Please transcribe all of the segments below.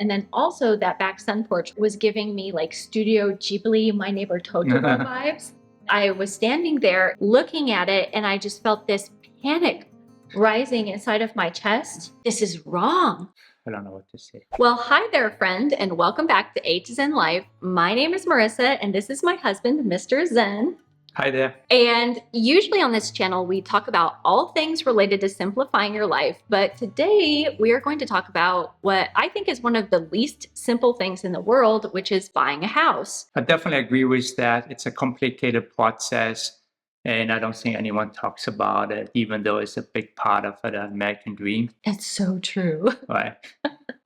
And then also that back sun porch was giving me like Studio Ghibli, My Neighbor Totoro vibes. I was standing there looking at it and I just felt this panic rising inside of my chest. This is wrong. I don't know what to say. Well, hi there, friend, and welcome back to A to Zen Life. My name is Marissa, and this is my husband, Mr. Zen. Hi there. And usually on this channel, we talk about all things related to simplifying your life. But today we are going to talk about what I think is one of the least simple things in the world, which is buying a house. I definitely agree with that. It's a complicated process, and I don't think anyone talks about it, even though it's a big part of the American dream. It's so true. Right.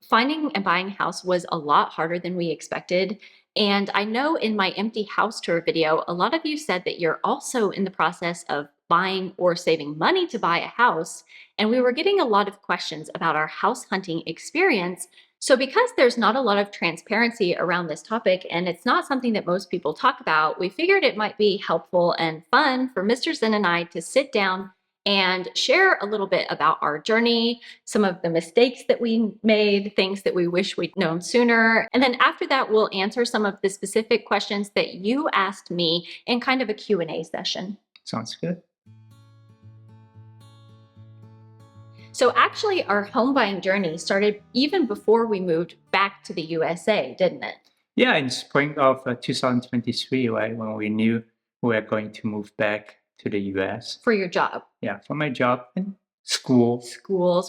Finding and buying a house was a lot harder than we expected. And I know in my empty house tour video, a lot of you said that you're also in the process of buying or saving money to buy a house. And we were getting a lot of questions about our house hunting experience. So because there's not a lot of transparency around this topic, and it's not something that most people talk about, we figured it might be helpful and fun for Mr. Zen and I to sit down and share a little bit about our journey, some of the mistakes that we made, things that we wish we'd known sooner. And then after that, we'll answer some of the specific questions that you asked me in kind of a Q&A session. Sounds good. So actually, our home buying journey started even before we moved back to the USA, didn't it? Yeah, in spring of 2023, right, when we knew we were going to move back to the US. For your job. Yeah, for my job and schools,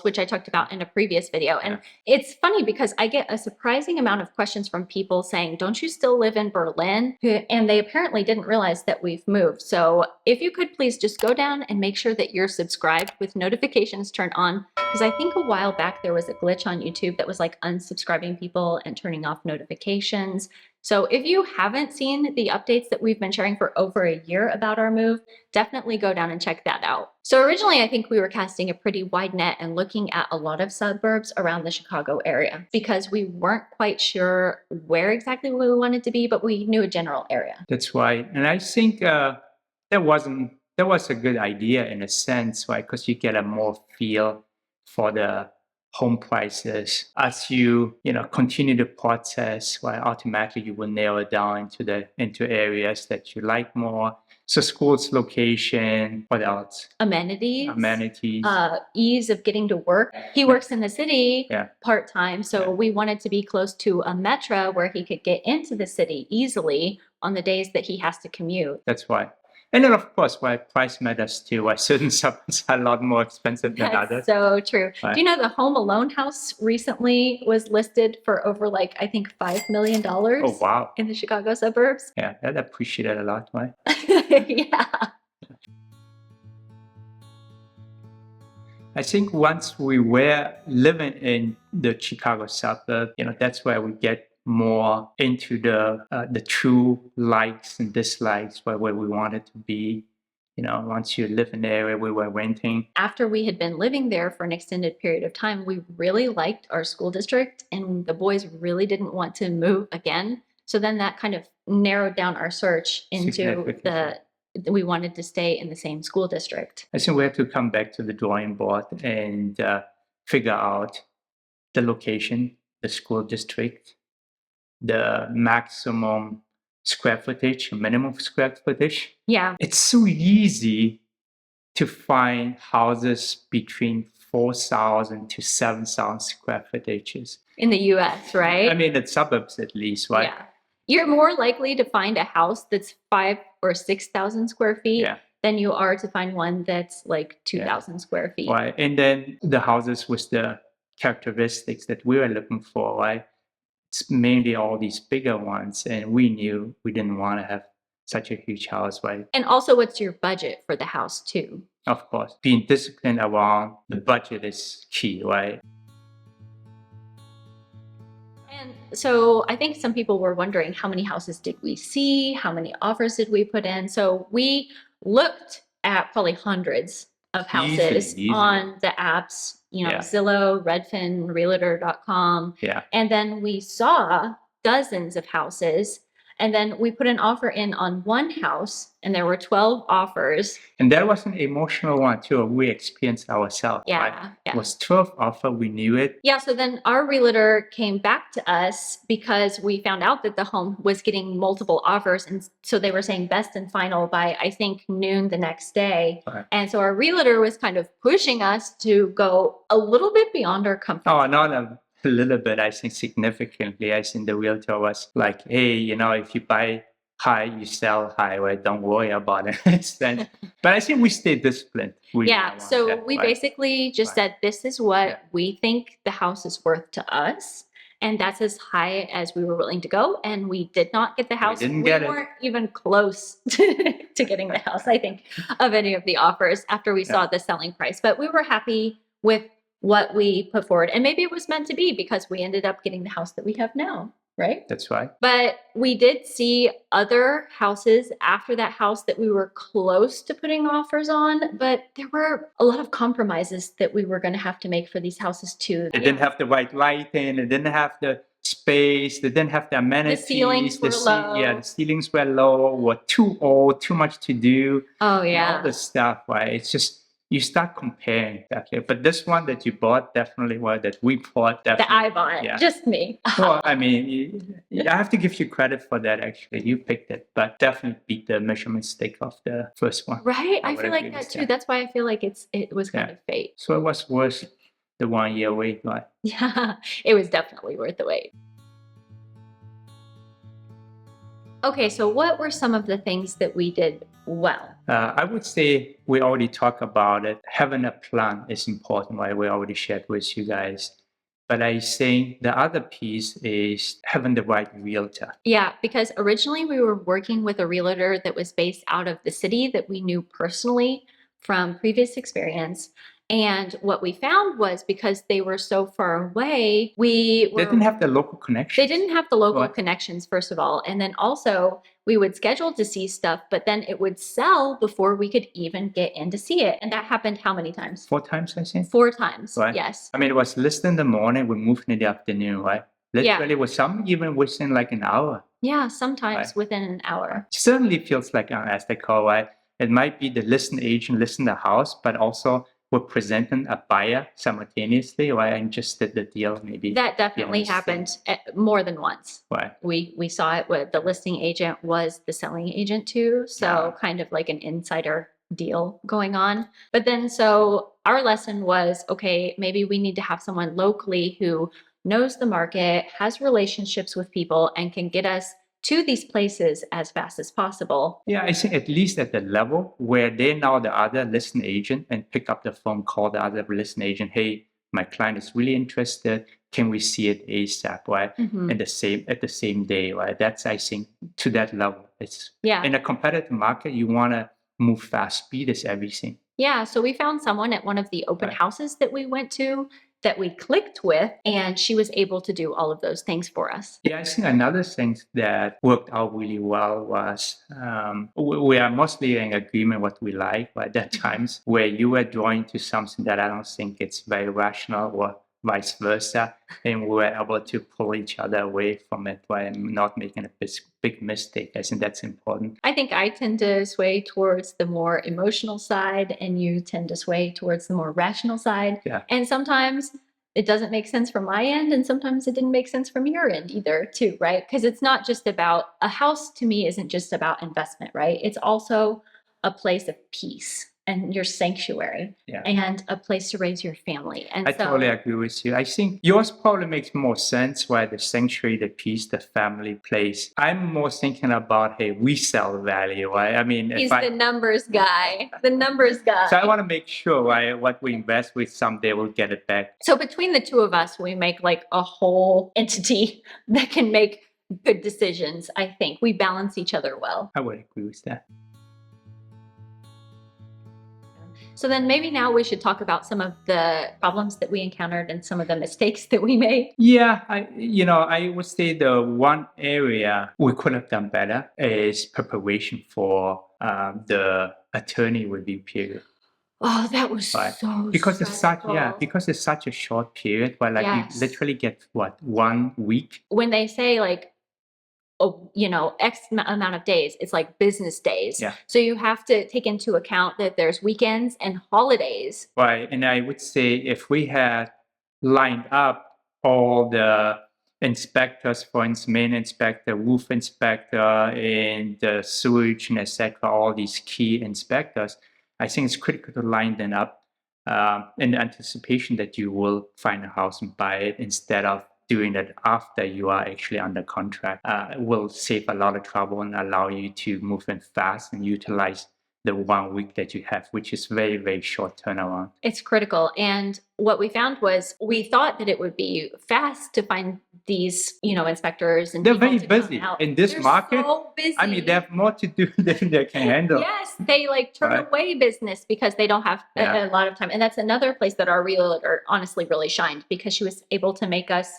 which I talked about in a previous video. And it's funny because I get a surprising amount of questions from people saying, don't you still live in Berlin? And they apparently didn't realize that we've moved. So if you could please just go down and make sure that you're subscribed with notifications turned on. Because I think a while back there was a glitch on YouTube that was like unsubscribing people and turning off notifications. So if you haven't seen the updates that we've been sharing for over a year about our move, definitely go down and check that out. So originally, I think we were casting a pretty wide net and looking at a lot of suburbs around the Chicago area because we weren't quite sure where exactly we wanted to be, but we knew a general area. That's right. And I think that was a good idea in a sense, right? Because you get a more feel for the home prices as you continue the process. Well, automatically you will narrow it down into areas that you like more. So schools, location, what else? Amenities. Ease of getting to work. He works in the city part-time, so we wanted to be close to a metro where he could get into the city easily on the days that he has to commute. That's right. And then, of course, price matters too. Certain suburbs are a lot more expensive than others. So true. Right. Do you know the Home Alone house recently was listed for over, I think $5 million? Oh, wow. In the Chicago suburbs? Yeah, that appreciated a lot, right? Yeah. I think once we were living in the Chicago suburb, that's where we get more into the true likes and dislikes where we wanted to be. Once you live in the area we were renting. After we had been living there for an extended period of time, we really liked our school district and the boys really didn't want to move again. So then that kind of narrowed down our search into we wanted to stay in the same school district. I think we have to come back to the drawing board and figure out the location, the school district, the maximum square footage, minimum square footage. Yeah. It's so easy to find houses between 4,000 to 7,000 square footages. In the US, right? I mean, the suburbs at least, right? Yeah. You're more likely to find a house that's 5,000 or 6,000 square feet than you are to find one that's like 2,000 square feet. Right. And then the houses with the characteristics that we were looking for, right? It's mainly all these bigger ones, and we knew we didn't want to have such a huge house, right? And also, what's your budget for the house too? Of course, being disciplined around the budget is key, right? And so I think some people were wondering, how many houses did we see? How many offers did we put in? So we looked at probably hundreds of houses on the apps, Zillow, Redfin, Realtor.com. Yeah. And then we saw dozens of houses. And then we put an offer in on one house and there were 12 offers. And that was an emotional one too. We experienced ourselves. Yeah, Right? yeah. It was 12 offer. We knew it. Yeah, so then our realtor came back to us because we found out that the home was getting multiple offers. And so they were saying best and final by, I think, noon the next day. Right. And so our realtor was kind of pushing us to go a little bit beyond our comfort Oh, zone. not a little bit, I think significantly. I think the realtor was like, hey, if you buy high, you sell high, right? Don't worry about it. But I think we stayed disciplined. So we basically just said, this is what we think the house is worth to us. And that's as high as we were willing to go. And we did not get the house. We weren't even close to getting the house, I think, of any of the offers after we saw the selling price. But we were happy with what we put forward. And maybe it was meant to be because we ended up getting the house that we have now, right? That's right. But we did see other houses after that house that we were close to putting offers on, but there were a lot of compromises that we were going to have to make for these houses too. It didn't have the right lighting. It didn't have the space. They didn't have the amenities. The ceilings were low. Yeah, the ceilings were low, were too old, too much to do. Oh, yeah. All this stuff, right? It's just, you start comparing. Okay. But this one that you bought, definitely, that we bought, definitely. That I bought, just me. Well, I mean, I have to give you credit for that, actually. You picked it, but definitely beat the measurement stick of the first one. Right? I feel like that too. That's why I feel like it was kind of fate. So it was worth the 1 year wait, right? Yeah, it was definitely worth the wait. Okay, so what were some of the things that we did well? I would say we already talked about it. Having a plan is important, right? We already shared with you guys. But I think the other piece is having the right realtor. Yeah, because originally we were working with a realtor that was based out of the city that we knew personally from previous experience. And what we found was because they were so far away, They didn't have the local connections. They didn't have the local connections, first of all. And then also we would schedule to see stuff, but then it would sell before we could even get in to see it. And that happened how many times? 4 times, I think. 4 times, right? Yes. I mean, it was listed in the morning, we moved in the afternoon, right? Literally with some even within like an hour. Yeah, sometimes within an hour. Certainly feels like unethical, right? It might be the listing agent listing the house, but also we're presenting a buyer simultaneously, right? And just did the deal maybe. That definitely happened more than once. Right. We saw it with the listing agent was the selling agent too. So kind of like an insider deal going on. But then so our lesson was, okay, maybe we need to have someone locally who knows the market, has relationships with people, and can get us to these places as fast as possible. Yeah, I think at least at the level where they know the other listing agent and pick up the phone, call the other listing agent, hey, my client is really interested. Can we see it ASAP, right? And at the same day, right? That's, I think, to that level. It's in a competitive market, you want to move fast. Speed is everything. Yeah, so we found someone at one of the open houses that we went to that we clicked with, and she was able to do all of those things for us. Yeah, I think another thing that worked out really well was we are mostly in agreement what we like, but there are times where you were drawing to something that I don't think it's very rational or vice versa, and we were able to pull each other away from it while not making a big mistake. I think that's important. I think I tend to sway towards the more emotional side, and you tend to sway towards the more rational side. Yeah. And sometimes it doesn't make sense from my end, and sometimes it didn't make sense from your end either, too, right? Because it's not just about a house. To me, isn't just about investment, right? It's also a place of peace and your sanctuary and a place to raise your family. And I totally agree with you. I think yours probably makes more sense, where the sanctuary, the peace, the family place. I'm more thinking about, hey, resale value, right? I mean, he's the numbers guy, the numbers guy. So I want to make sure, right, what we invest with someday we'll get it back. So between the two of us, we make like a whole entity that can make good decisions. I think we balance each other well. I would agree with that. So then maybe now we should talk about some of the problems that we encountered and some of the mistakes that we made. Yeah, I would say the one area we could have done better is preparation for the attorney review period. Oh, that was so because stressful. Because it's such a short period, where you literally get 1 week. When they say like X amount of days. It's like business days. Yeah. So you have to take into account that there's weekends and holidays. Right. And I would say if we had lined up all the inspectors, for instance, main inspector, roof inspector, and the sewage and etc., all these key inspectors, I think it's critical to line them up in the anticipation that you will find a house and buy it instead of doing it after you are actually under contract. It will save a lot of trouble and allow you to move in fast and utilize the 1 week that you have, which is very, very short turnaround. It's critical. And what we found was we thought that it would be fast to find these, inspectors and They're people very to come busy out. in this They're market. so busy. I mean, they have more to do than they can handle. Yes, they turn Right. away business because they don't have a lot of time. And that's another place that our realtor honestly really shined, because she was able to make us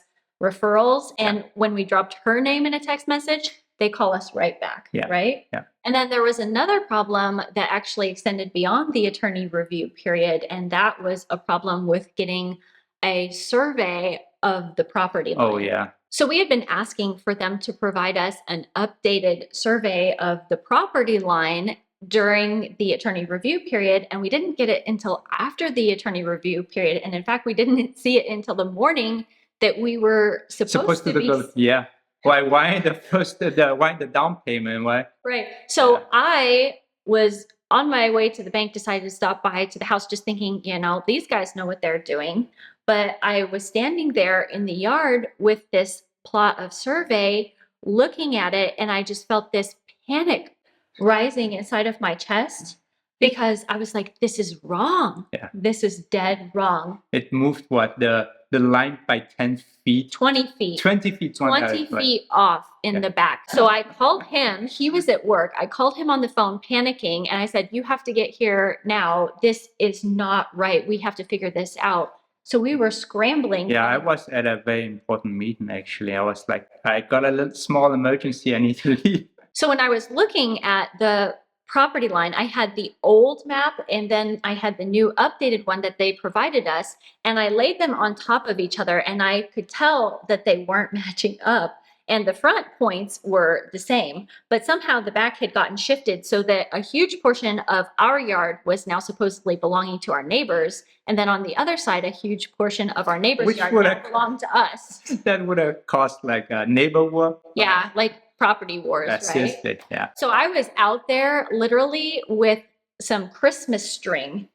referrals. And when we dropped her name in a text message, they call us right back. Yeah. Right. Yeah. And then there was another problem that actually extended beyond the attorney review period. And that was a problem with getting a survey of the property line. Oh, yeah. So we had been asking for them to provide us an updated survey of the property line during the attorney review period, and we didn't get it until after the attorney review period. And in fact, we didn't see it until the morning that we were supposed to be. Yeah. Why the down payment? Why? Right. So Yeah. I was on my way to the bank, decided to stop by to the house, just thinking, these guys know what they're doing. But I was standing there in the yard with this plot of survey, looking at it, and I just felt this panic rising inside of my chest, because I was like, this is wrong. Yeah. This is dead wrong. It moved the line by 10 feet? 20 feet. 20 feet. 20 feet off in the back. So I called him. He was at work. I called him on the phone, panicking, and I said, you have to get here now. This is not right. We have to figure this out. So we were scrambling. Yeah, I was at a very important meeting, actually. I was like, I got a little small emergency. I need to leave. So when I was looking at the property line, I had the old map, and then I had the new updated one that they provided us, and I laid them on top of each other, and I could tell that they weren't matching up. And the front points were the same, but somehow the back had gotten shifted so that a huge portion of our yard was now supposedly belonging to our neighbors. And then on the other side, a huge portion of our neighbor's yard now belonged to us. That would have cost like a neighbor war. Yeah, like property wars, That's right? it, yeah. So I was out there literally with some Christmas string,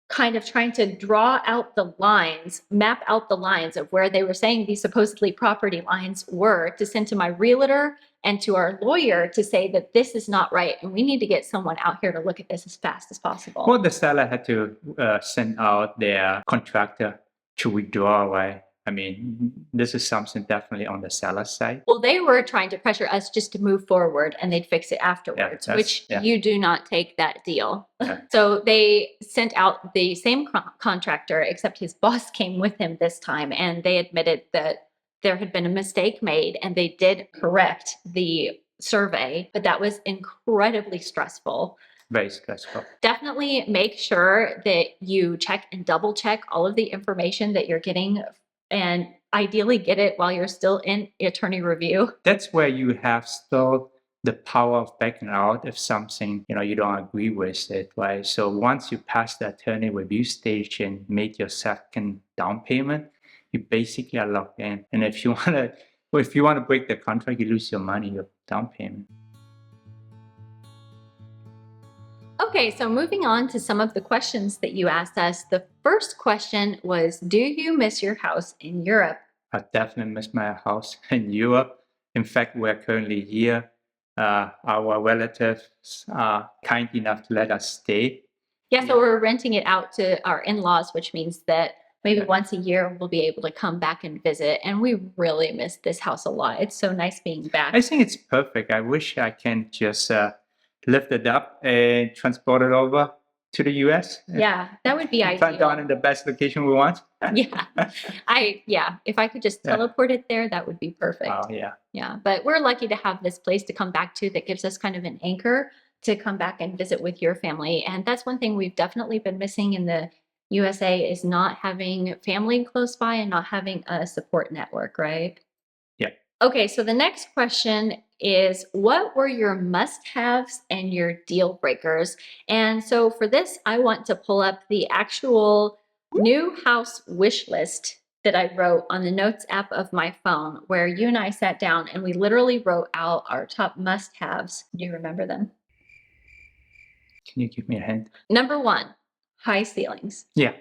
kind of trying to draw out the lines, map out the lines of where they were saying these supposedly property lines were, to send to my realtor and to our lawyer to say that this is not right, and we need to get someone out here to look at this as fast as possible. Well, the seller had to send out their contractor to withdraw, right? I mean, this is something definitely on the seller side. Well, they were trying to pressure us just to move forward and they'd fix it afterwards, which you do not take that deal. Yeah. So they sent out the same contractor, except his boss came with him this time, and they admitted that there had been a mistake made, and they did correct the survey, but that was incredibly stressful. Very stressful. Definitely make sure that you check and double check all of the information that you're getting, and ideally get it while you're still in attorney review. That's where you have still the power of backing out if something, you don't agree with it, right? So once you pass the attorney review stage and make your second down payment, you basically are locked in. And if you want to break the contract, you lose your money, your down payment. Okay, so moving on to some of the questions that you asked us. The first question was, do you miss your house in Europe? I definitely miss my house in Europe. In fact, we're currently here. Our relatives are kind enough to let us stay. Yeah, so we're renting it out to our in-laws, which means that maybe once a year we'll be able to come back and visit. And we really miss this house a lot. It's so nice being back. I think it's perfect. I wish I can just lift it up and transport it over to the US. Yeah, that would be ideal. Find down in the best location we want. Yeah. If I could just teleport it there, that would be perfect. Oh, yeah. Yeah, but we're lucky to have this place to come back to that gives us kind of an anchor to come back and visit with your family. And that's one thing we've definitely been missing in the USA, is not having family close by and not having a support network, right? Yeah, Okay, so the next question is, what were your must-haves and your deal breakers? And so for this, I want to pull up the actual new house wish list that I wrote on the notes app of my phone, where you and I sat down and we literally wrote out our top must-haves. Do you remember them? Can you give me a hint? Number one, high ceilings. Yeah.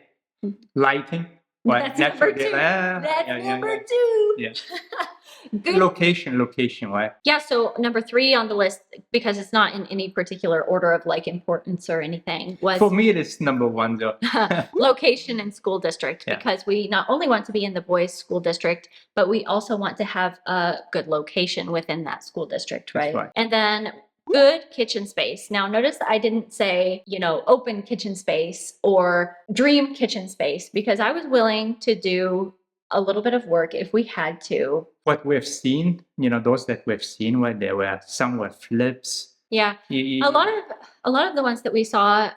Lighting. Right? That's number Natural. two. That's Yeah, yeah, number yeah. two. Yeah. Good. Location, right? Yeah, so number three on the list, because it's not in any particular order of like importance or anything, was For me, it is number one though. location and school district, Yeah. because we not only want to be in the boys' school district, but we also want to have a good location within that school district, That's right? right. And then good kitchen space. Now, notice I didn't say, open kitchen space or dream kitchen space, because I was willing to do a little bit of work if we had to. What we've seen, those that we've seen where there were some were flips. Yeah. A lot of the ones that we saw,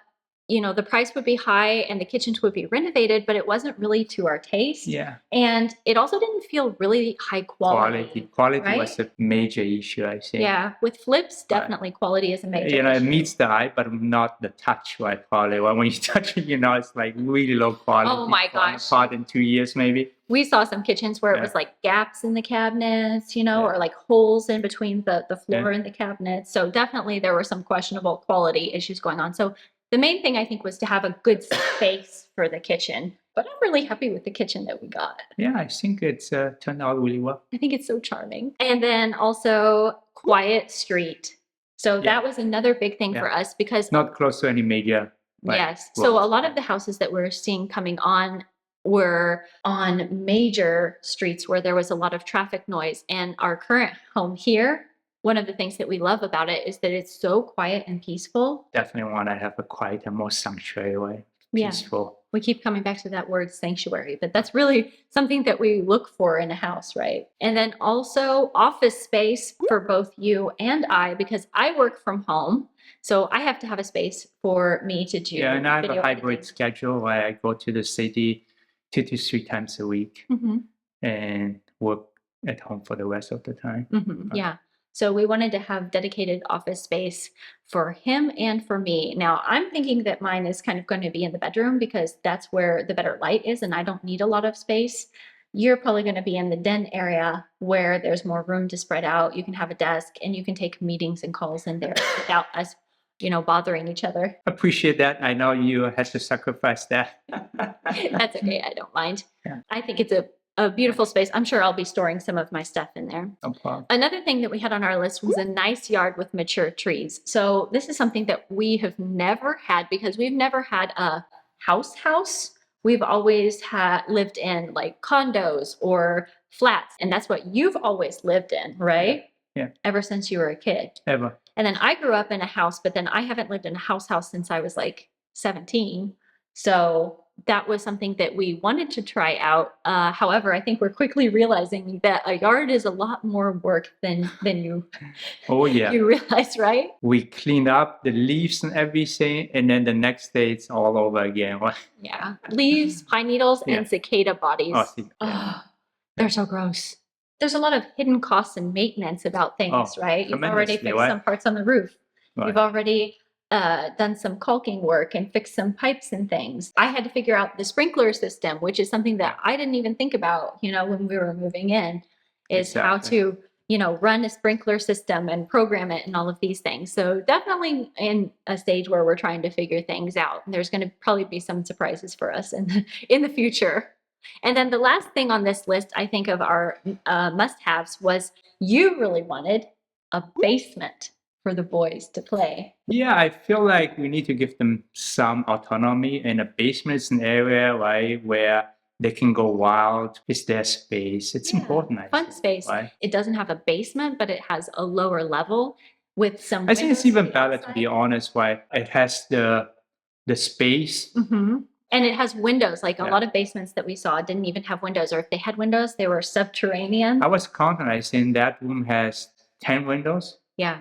the price would be high and the kitchens would be renovated, but it wasn't really to our taste. Yeah. And it also didn't feel really high quality. Quality right? was a major issue, I think. Yeah. With flips, definitely quality is a major It issue. meets the eye, but not the touch, right? Quality. When you touch it, it's like really low quality. Oh my gosh. Apart in 2 years, maybe. We saw some kitchens where it was like gaps in the cabinets, or like holes in between the floor and the cabinets. So definitely there were some questionable quality issues going on. So the main thing I think was to have a good space for the kitchen. But I'm really happy with the kitchen that we got. Yeah, I think it's turned out really well. I think it's so charming. And then also quiet street. So that was another big thing for us, because not close to any major. Yes. So a lot of the houses that we're seeing coming on were on major streets where there was a lot of traffic noise. And our current home here, one of the things that we love about it is that it's so quiet and peaceful. Definitely want to have a quiet and more sanctuary way. Yeah. Peaceful. We keep coming back to that word sanctuary, but that's really something that we look for in a house, right? And then also office space for both you and I, because I work from home. So I have to have a space for me to do. Yeah, and I have a video hybrid editing. schedule where I go to the city 2 to 3 times a week and work at home for the rest of the time. Yeah. So we wanted to have dedicated office space for him and for me. Now I'm thinking that mine is kind of going to be in the bedroom, because that's where the better light is and I don't need a lot of space. You're probably going to be in the den area where there's more room to spread out. You can have a desk and you can take meetings and calls in there without us, bothering each other. Appreciate that. I know you had to sacrifice that. That's okay. I don't mind. Yeah. I think it's a beautiful space. I'm sure I'll be storing some of my stuff in there. No problem. Another thing that we had on our list was a nice yard with mature trees. So this is something that we have never had, because we've never had a house. We've always lived in like condos or flats. And that's what you've always lived in, right? Yeah. Ever since you were a kid. Ever. And then I grew up in a house, but then I haven't lived in a house since I was like 17. So that was something that we wanted to try out. However, I think we're quickly realizing that a yard is a lot more work than you you realize, right? We clean up the leaves and everything, and then the next day it's all over again. Yeah. Leaves, pine needles, and cicada bodies. They're so gross. There's a lot of hidden costs and maintenance about things, right? You've already fixed some parts on the roof. Right. You've already done some caulking work and fixed some pipes and things. I had to figure out the sprinkler system, which is something that I didn't even think about, when we were moving in, is how to, run a sprinkler system and program it and all of these things. So definitely in a stage where we're trying to figure things out. There's going to probably be some surprises for us in the future. And then the last thing on this list, I think, of our must-haves was you really wanted a basement for the boys to play. Yeah, I feel like we need to give them some autonomy, and a basement is an area, right, where they can go wild. It's their space. It's important. Fun space. Right? It doesn't have a basement, but it has a lower level with some. I think it's even better, to be honest, right? It has the space. And it has windows. Like a lot of basements that we saw didn't even have windows, or if they had windows, they were subterranean. I was counting. I think that room has 10 windows. Yeah.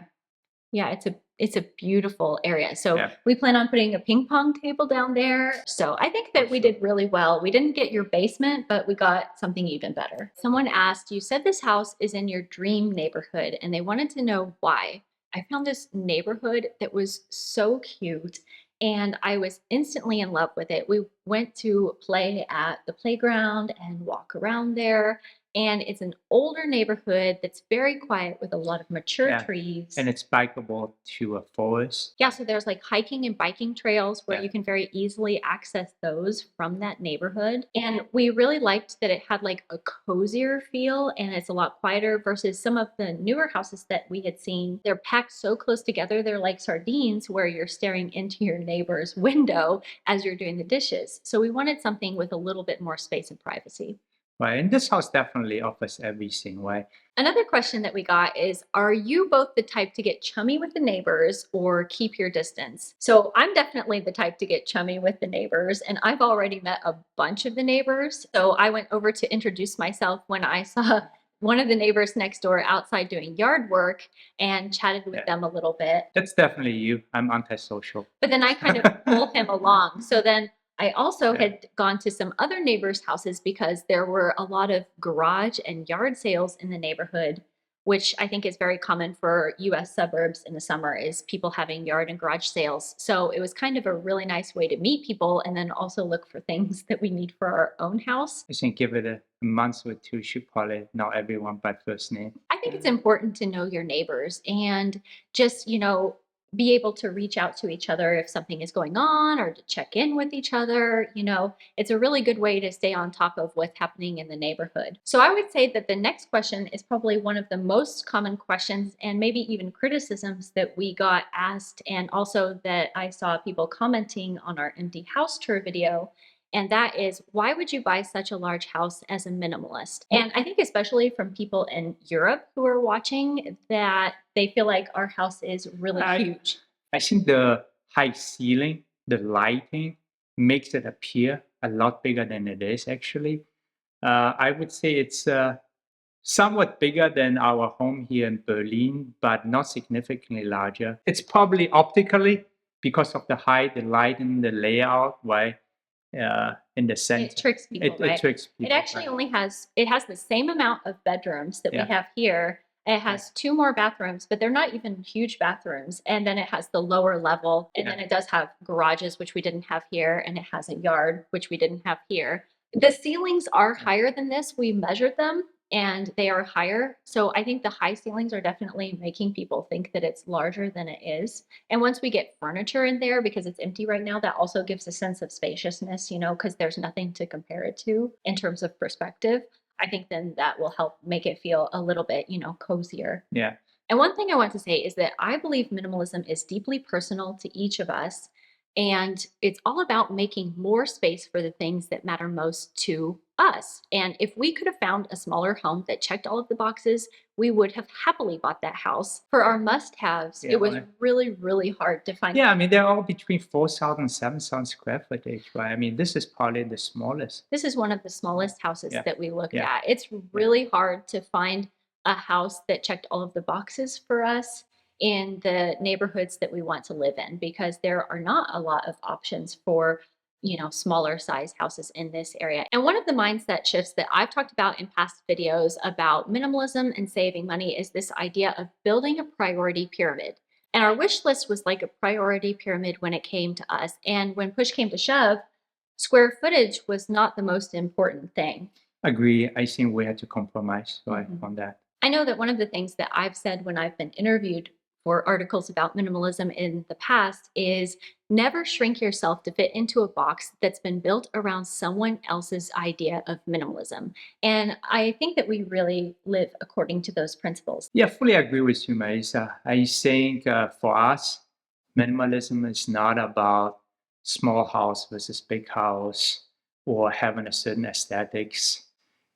Yeah, It's a beautiful area. So Yeah, we plan on putting a ping pong table down there. So I think for that we sure. did really well. We didn't get your basement, but we got something even better. Someone asked, you said this house is in your dream neighborhood, and they wanted to know why. I found this neighborhood that was so cute, and I was instantly in love with it. We went to play at the playground and walk around there. And it's an older neighborhood that's very quiet with a lot of mature Yeah, trees. and it's bikeable to a forest. Yeah, so there's like hiking and biking trails where Yeah, you can very easily access those from that neighborhood. And we really liked that it had like a cozier feel and it's a lot quieter versus some of the newer houses that we had seen. They're packed so close together, they're like sardines where you're staring into your neighbor's window as you're doing the dishes. So we wanted something with a little bit more space and privacy. right. And this house definitely offers everything, right? Another question that we got is, are you both the type to get chummy with the neighbors or keep your distance? So I'm definitely the type to get chummy with the neighbors, and I've already met a bunch of the neighbors. So I went over to introduce myself when I saw one of the neighbors next door outside doing yard work and chatted with Yeah, them a little bit. that's definitely you. I'm antisocial. But then I kind of pull him along. So then I also Yeah, had gone to some other neighbors' houses because there were a lot of garage and yard sales in the neighborhood, which I think is very common for US suburbs in the summer is people having yard and garage sales. So it was kind of a really nice way to meet people and then also look for things that we need for our own house. I think give it a month or two, should probably know everyone by first name. I think it's important to know your neighbors and just, be able to reach out to each other if something is going on or to check in with each other. It's a really good way to stay on top of what's happening in the neighborhood. So I would say that the next question is probably one of the most common questions and maybe even criticisms that we got asked, and also that I saw people commenting on our empty house tour video. And that is, why would you buy such a large house as a minimalist? And I think, especially from people in Europe who are watching, that they feel like our house is really I huge. I think the high ceiling, the lighting makes it appear a lot bigger than it is actually. I would say it's somewhat bigger than our home here in Berlin, but not significantly larger. It's probably optically because of the height, the lighting, the layout, right? In the It center. tricks people, It right? tricks It people, actually right? only has it has the same amount of bedrooms that we Yeah, have here. It yeah, has two more bathrooms, but they're not even huge bathrooms. And then it has the lower level, and yeah. then it does have garages, which we didn't have here, and it has a yard, which we didn't have here. The ceilings are Yeah. higher than this. We measured them and they are higher. So I think the high ceilings are definitely making people think that it's larger than it is. And once we get furniture in there, because it's empty right now, that also gives a sense of spaciousness, because there's nothing to compare it to in terms of perspective. I think then that will help make it feel a little bit, cozier. Yeah. And one thing I want to say is that I believe minimalism is deeply personal to each of us. And it's all about making more space for the things that matter most to us. And if we could have found a smaller home that checked all of the boxes, we would have happily bought that house. For our must haves, Yeah, it was right. really, really hard to find. Yeah, I mean, they're all between 4,000 and 7,000 square footage, right? I mean, this is probably the smallest. This is one of the smallest houses Yeah, that we looked yeah, at. It's yeah. really hard to find a house that checked all of the boxes for us in the neighborhoods that we want to live in because there are not a lot of options for, smaller size houses in this area. And one of the mindset shifts that I've talked about in past videos about minimalism and saving money is this idea of building a priority pyramid. And our wish list was like a priority pyramid when it came to us. And when push came to shove, square footage was not the most important thing. Agree. I think we had to compromise, right, Mhm. on that. I know that one of the things that I've said when I've been interviewed for articles about minimalism in the past is never shrink yourself to fit into a box that's been built around someone else's idea of minimalism. And I think that we really live according to those principles. Yeah, fully agree with you, Marisa. I think for us, minimalism is not about small house versus big house or having a certain aesthetics.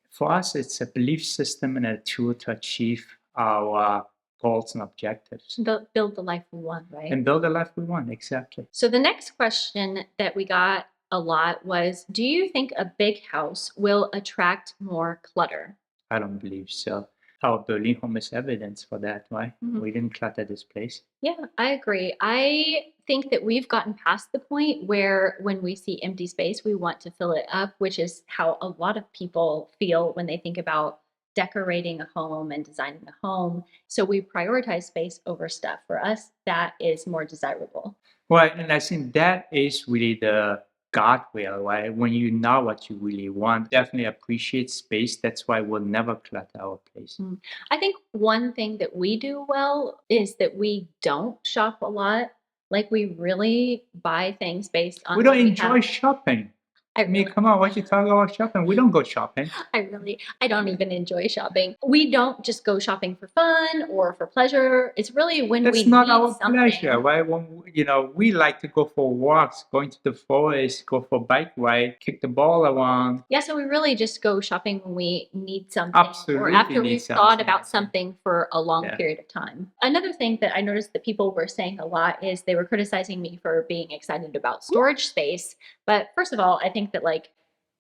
For us, it's a belief system and a tool to achieve our goals and objectives Build the life we want, right? and build the life we want. Exactly. So the next question that we got a lot was, do you think a big house will attract more clutter? I don't believe so. our Berlin home is evidence for that, right? Mhm. We didn't clutter this place. Yeah, I agree. I think that we've gotten past the point where when we see empty space, we want to fill it up, which is how a lot of people feel when they think about decorating a home and designing a home. So we prioritize space over stuff. For us, that is more desirable. Right, and I think that is really the guardrail, right? When you know what you really want, definitely appreciate space. That's why we'll never clutter our place. Mm. I think one thing that we do well is that we don't shop a lot. Like we really buy things based We on don't what we have. enjoy shopping. I I mean, really come on, what you talking about shopping? We don't go shopping. I don't even enjoy shopping. We don't just go shopping for fun or for pleasure. It's really when we That's not need our pleasure, something. right? When we like to go for walks, going to the forest, go for bike ride, kick the ball around. Yeah, so we really just go shopping when we need something or Absolutely after need we've thought something. about something for a long Yeah. period of time. Another thing that I noticed that people were saying a lot is they were criticizing me for being excited about storage space. But first of all, I think that like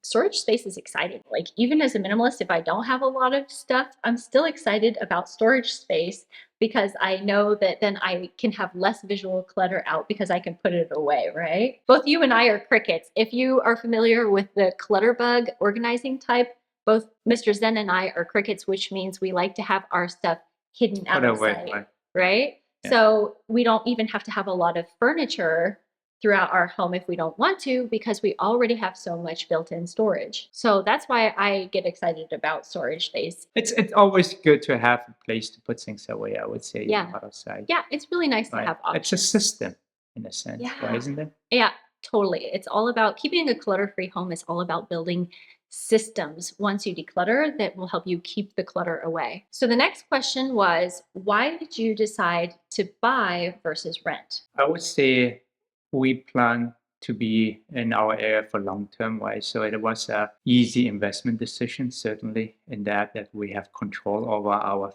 storage space is exciting. Like even as a minimalist, if I don't have a lot of stuff, I'm still excited about storage space because I know that then I can have less visual clutter out because I can put it away, right? Both you and I are crickets. If you are familiar with the clutter bug organizing type, both Mr. Zen and I are crickets, which means we like to have our stuff hidden out Put of away, sight, right? right? Yeah. So we don't even have to have a lot of furniture throughout our home if we don't want to because we already have so much built-in storage. So that's why I get excited about storage space. It's always good to have a place to put things away, I would say, Yeah. out of sight. Yeah, it's really nice to Right. have It's a options. system in a sense, right? Yeah. Isn't it? Yeah, totally. It's all about keeping a clutter-free home is all about building systems once you declutter that will help you keep the clutter away. So the next question was, why did you decide to buy versus rent? I would say we plan to be in our area for long term, right? So it was a easy investment decision, certainly in that we have control over our,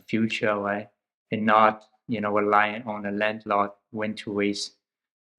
future, right? And not, relying on a landlord when to raise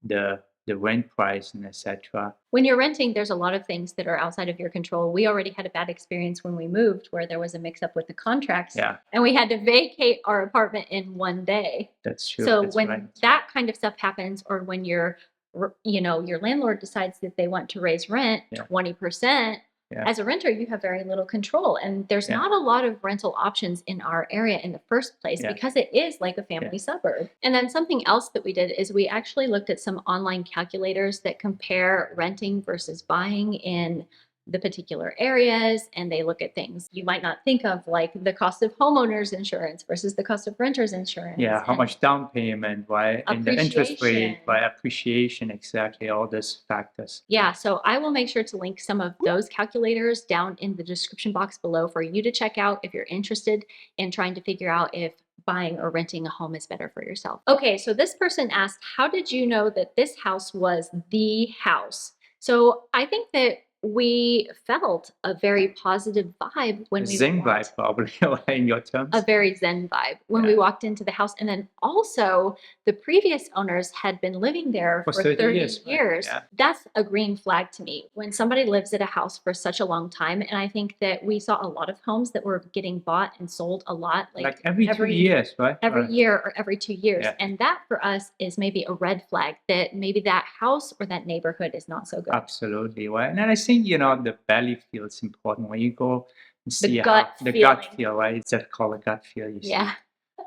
the rent price and etc. When you're renting, there's a lot of things that are outside of your control. We already had a bad experience when we moved where there was a mix up with the contracts Yeah, and we had to vacate our apartment in one day. that's true. So That's when right. that kind of stuff happens or when your landlord decides that they want to raise rent Yeah. 20%, Yeah. as a renter you have very little control and there's Yeah. not a lot of rental options in our area in the first place Yeah. because it is like a family suburb. And then something else that we did is we actually looked at some online calculators that compare renting versus buying in the particular areas, and they look at things you might not think of, like the cost of homeowners insurance versus the cost of renters insurance. Yeah, how much down payment, right? And the interest Appreciation. rate, by appreciation, exactly, all these factors. Yeah, so I will make sure to link some of those calculators down in the description box below for you to check out if you're interested in trying to figure out if buying or renting a home is better for yourself. Okay, so this person asked, how did you know that this house was the house? So I think that we felt a very positive vibe when we Zen walked vibe, probably, right, in your a terms. very zen vibe when we Yeah. walked into the house. And then also the previous owners had been living there For for 30 30 years, right? years. Yeah. That's a green flag to me. When somebody lives at a house for such a long time, and I think that we saw a lot of homes that were getting bought and sold a lot, Like every 2 years, right? every Right. year or every 2 years. Yeah. And that for us is maybe a red flag that maybe that house or that neighborhood is not so good. Absolutely, right? And I think, the belly feel is important when you go and see gut the gut feeling. feel, right? It's just called a gut feel, you see. Yeah.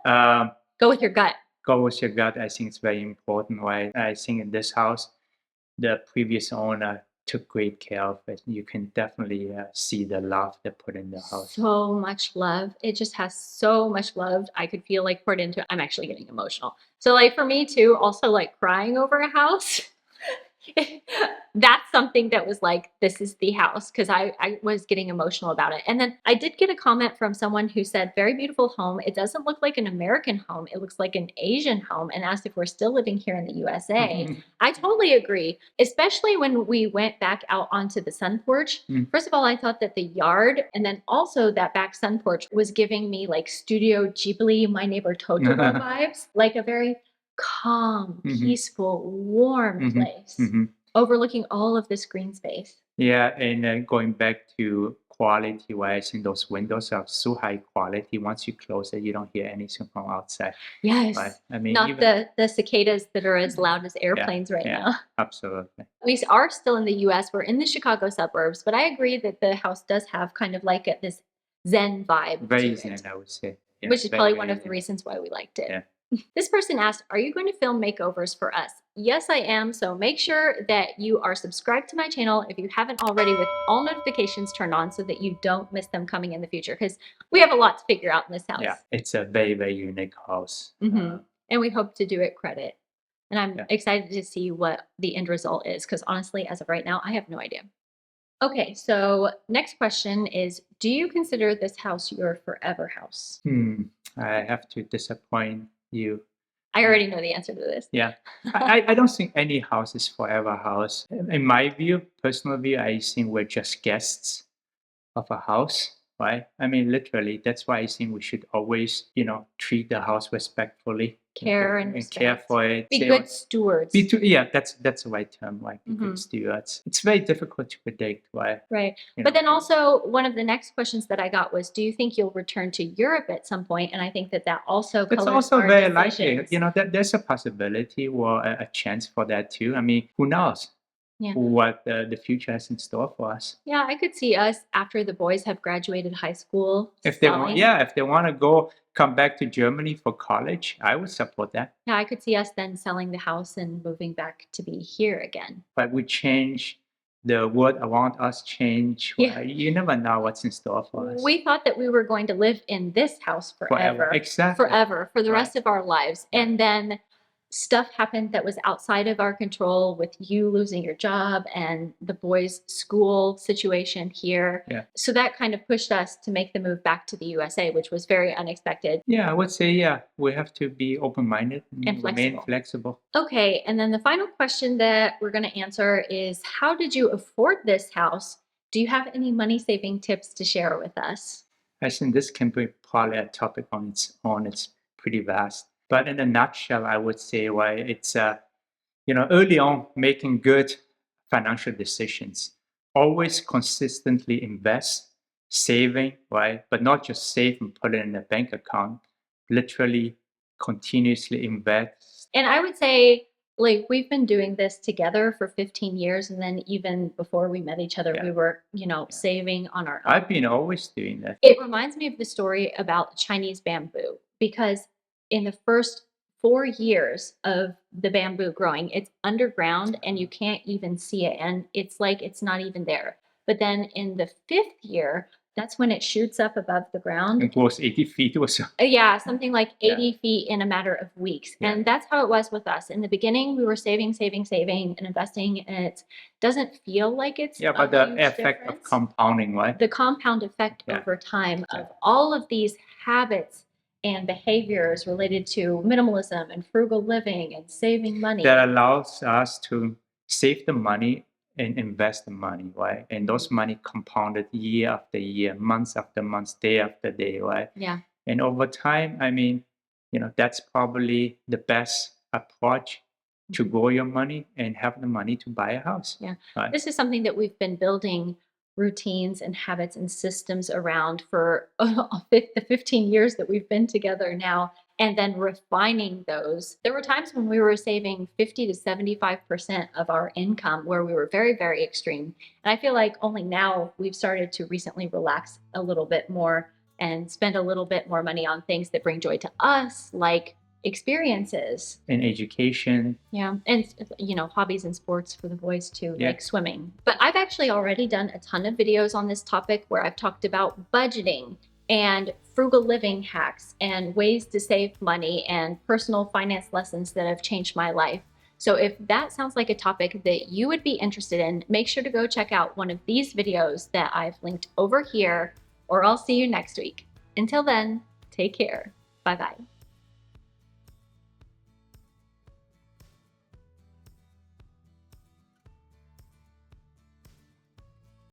Um, Go with your gut. Go with your gut. I think it's very important, right? I think in this house, the previous owner took great care of it. You can definitely see the love they put in the house. So much love. It just has so much love. I could feel like poured into it. I'm actually getting emotional. So like for me too, also like crying over a house. That's something that was like, this is the house, because I was getting emotional about it. And then I did get a comment from someone who said, very beautiful home. It doesn't look like an American home. It looks like an Asian home, and asked if we're still living here in the USA. I totally agree, especially when we went back out onto the sun porch. First of all, I thought that the yard and then also that back sun porch was giving me like Studio Ghibli, My Neighbor Totoro vibes, like a very calm, peaceful, warm place overlooking all of this green space. Yeah, and going back to quality, right? I think those windows are so high quality. Once you close it, you don't hear anything from outside, right? Yes. I mean, Not even the cicadas that are as loud as yeah, airplanes right yeah, now. absolutely. We are still in the US. We're in the Chicago suburbs, but I agree that the house does have kind of like this Zen vibe to Very it, zen, I would say. Yeah, which is very, probably one very of the zen. reasons why we liked it. Yeah. This person asked, are you going to film makeovers for us? Yes, I am. So make sure that you are subscribed to my channel if you haven't already, with all notifications turned on so that you don't miss them coming in the future, because we have a lot to figure out in this Yeah, house. it's a very, very unique house. And we hope to do it credit. And I'm Yeah. excited to see what the end result is, because honestly, as of right now, I have no idea. Okay, so next question is, do you consider this house your forever house? I have to disappoint you. I already know the answer to this. Yeah. I don't think any house is forever house. In my view, personal view, I think we're just guests of a house, right? I mean, literally, that's why I think we should always, treat the house respectfully, Care and care respect. for it. Be good stewards. Yeah, that's the right term, like be good Mhm. stewards. It's very difficult to predict, right? Right. You But know, then also, one of the next questions that I got was, do you think you'll return to Europe at some point? And I think that also it's colors also our very likely, decisions. that there's a possibility or a chance for that too. I mean, who knows Yeah. what the future has in store for us? Yeah, I could see us after the boys have graduated high school If they want, selling. yeah, if they want to come back to Germany for college, I would support that. Yeah, I could see us then selling the house and moving back to be here again. But we change the world around us change. Yeah. Well, you never know what's in store for us. We thought that we were going to live in this house Forever. Exactly. forever, for the Right. rest of our lives. Right. And then stuff happened that was outside of our control, with you losing your job and the boys' school situation here. Yeah. So that kind of pushed us to make the move back to the USA, which was very unexpected. Yeah, I would say, yeah, we have to be open-minded And remain flexible. flexible. Okay, and then the final question that we're going to answer is, how did you afford this house? Do you have any money saving tips to share with us? I think this can be probably a topic on its own. It's pretty vast. But in a nutshell, I would say, why it's early on making good financial decisions. Always consistently invest, saving, right? But not just save and put it in a bank account. Literally continuously invest. And I would say, like, we've been doing this together for 15 years. And then even before we met each other, Yeah. we were, saving on our own. I've been always doing that. It reminds me of the story about Chinese bamboo, because in the first 4 years of the bamboo growing, it's underground and you can't even see it. And it's like it's not even there. But then in the 5th year, that's when it shoots up above the ground. It was 80 feet or so. Yeah, something like Yeah. 80 feet in a matter of weeks. Yeah. And that's how it was with us. In the beginning, we were saving, and investing, and it doesn't feel like it's Yeah, a but the huge effect of difference. compounding, right? The compound effect Yeah. over time of all of these habits and behaviors related to minimalism and frugal living and saving money. That allows us to save the money and invest the money, right? And those money compounded year after year, months after months, day after day, right? Yeah. And over time, I mean, that's probably the best approach to grow your money and have the money to buy a house. Yeah. Right? This is something that we've been building routines and habits and systems around for the 15 years that we've been together now, and then refining those. There were times when we were saving 50 to 75% of our income, where we were very, very extreme. And I feel like only now we've started to recently relax a little bit more and spend a little bit more money on things that bring joy to us, like experiences. And education. Yeah. And, hobbies and sports for the boys too, Yeah. like swimming. But I've actually already done a ton of videos on this topic where I've talked about budgeting and frugal living hacks and ways to save money and personal finance lessons that have changed my life. So if that sounds like a topic that you would be interested in, make sure to go check out one of these videos that I've linked over here, or I'll see you next week. Until then, take care. Bye-bye.